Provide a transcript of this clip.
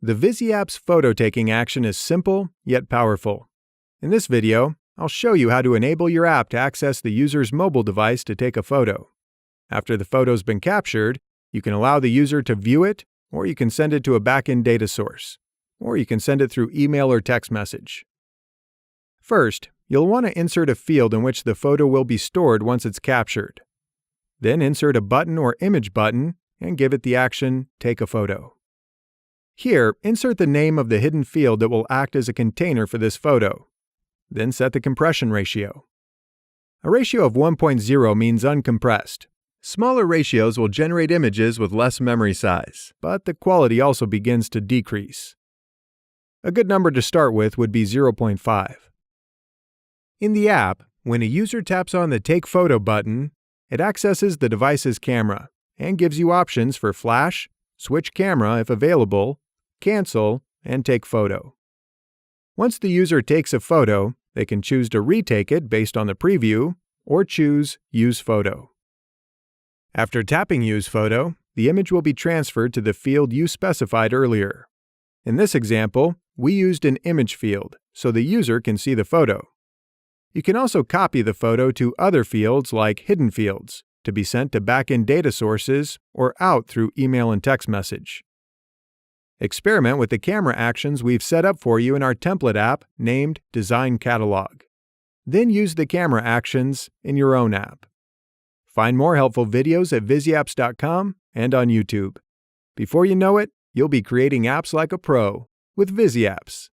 The ViziApps photo-taking action is simple yet powerful. In this video, I'll show you how to enable your app to access the user's mobile device to take a photo. After the photo's been captured, you can allow the user to view it, or you can send it to a back-end data source, or you can send it through email or text message. First, you'll want to insert a field in which the photo will be stored once it's captured. Then insert a button or image button and give it the action Take a Photo. Here, insert the name of the hidden field that will act as a container for this photo. Then set the compression ratio. A ratio of 1.0 means uncompressed. Smaller ratios will generate images with less memory size, but the quality also begins to decrease. A good number to start with would be 0.5. In the app, when a user taps on the Take Photo button, it accesses the device's camera and gives you options for flash, switch camera if available, cancel, and take photo. Once the user takes a photo, they can choose to retake it based on the preview or choose Use Photo. After tapping Use Photo, the image will be transferred to the field you specified earlier. In this example, we used an image field so the user can see the photo. You can also copy the photo to other fields like hidden fields to be sent to back-end data sources or out through email and text message. Experiment with the camera actions we've set up for you in our template app named Design Catalog. Then use the camera actions in your own app. Find more helpful videos at ViziApps.com and on YouTube. Before you know it, you'll be creating apps like a pro with ViziApps.